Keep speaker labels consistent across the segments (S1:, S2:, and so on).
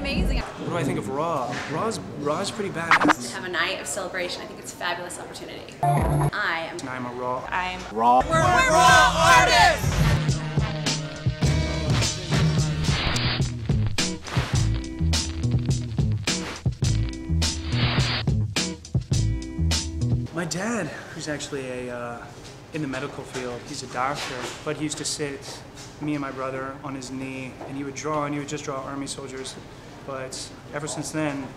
S1: amazing.
S2: What do I think of Raw? Raw's pretty badass.
S1: To have a night of celebration, I think it's a fabulous opportunity. I'm
S2: a Raw.
S1: I'm
S2: Raw.
S1: We're Raw artists!
S2: My dad, who's actually in the medical field, he's a doctor, but he used to sit me and my brother on his knee, and he would draw, and he would just draw army soldiers. But ever since then,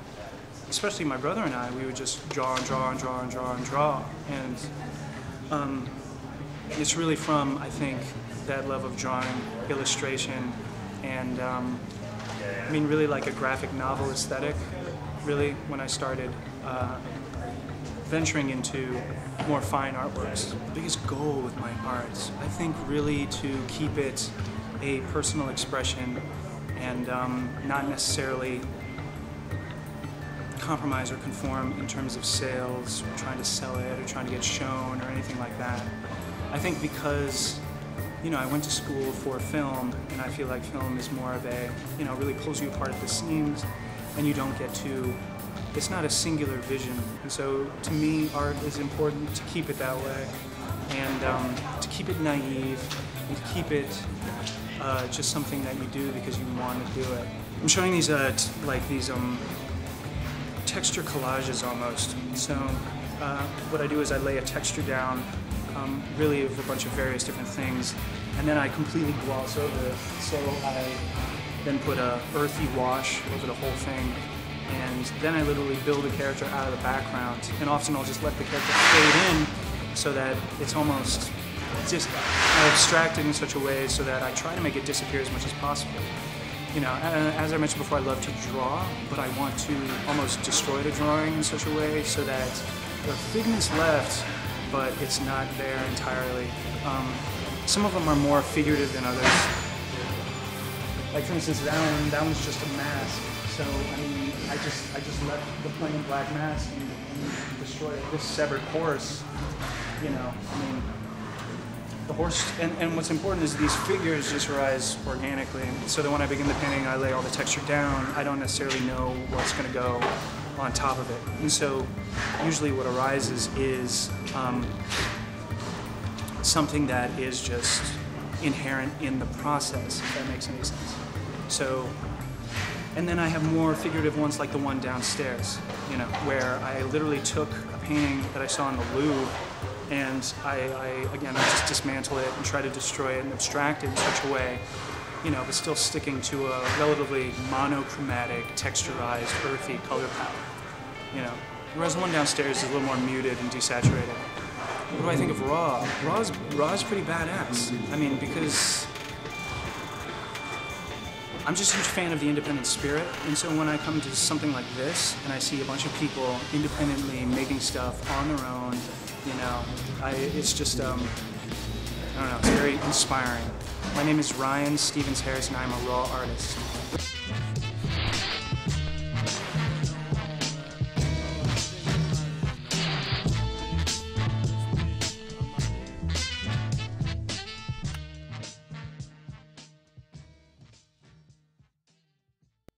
S2: especially my brother and I, we would just draw and draw and draw and draw and draw. And it's really from, I think, that love of drawing, illustration, and I mean, really like a graphic novel aesthetic, really, when I started venturing into more fine artworks. The biggest goal with my art, I think, really to keep it a personal expression and not necessarily compromise or conform in terms of sales, or trying to sell it, or trying to get shown, or anything like that. I think because, you know, I went to school for film, and I feel like film is more of a, you know, really pulls you apart at the seams, and you don't get to, it's not a singular vision. And so, to me, art is important to keep it that way, and to keep it naive, and to keep it just something that you do because you want to do it. I'm showing these, texture collages almost. So what I do is I lay a texture down, really of a bunch of various different things, and then I completely gloss over it. So I then put a earthy wash over the whole thing, and then I literally build a character out of the background, and often I'll just let the character fade in so that it's almost just abstracted in such a way so that I try to make it disappear as much as possible. You know, as I mentioned before, I love to draw, but I want to almost destroy the drawing in such a way so that the figment's left, but it's not there entirely. Some of them are more figurative than others. Like, for instance, that one's just a mask. So, I mean, I just left the plain black mask and destroyed this severed horse. You know, I mean, the horse, and what's important is these figures just rise organically. So that when I begin the painting, I lay all the texture down. I don't necessarily know what's going to go on top of it. And so usually what arises is something that is just inherent in the process, if that makes any sense. So, and then I have more figurative ones like the one downstairs, you know, where I literally took a painting that I saw in the Louvre, and I just dismantle it and try to destroy it and abstract it in such a way, you know, but still sticking to a relatively monochromatic, texturized, earthy color palette, you know. Whereas the one downstairs is a little more muted and desaturated. What do I think of Raw? Raw's pretty badass. I mean, because I'm just a huge fan of the independent spirit, and so when I come to something like this, and I see a bunch of people independently making stuff on their own, you know, it's just, I don't know, it's very inspiring. My name is Ryan Stevens Harris, and I'm a Raw artist.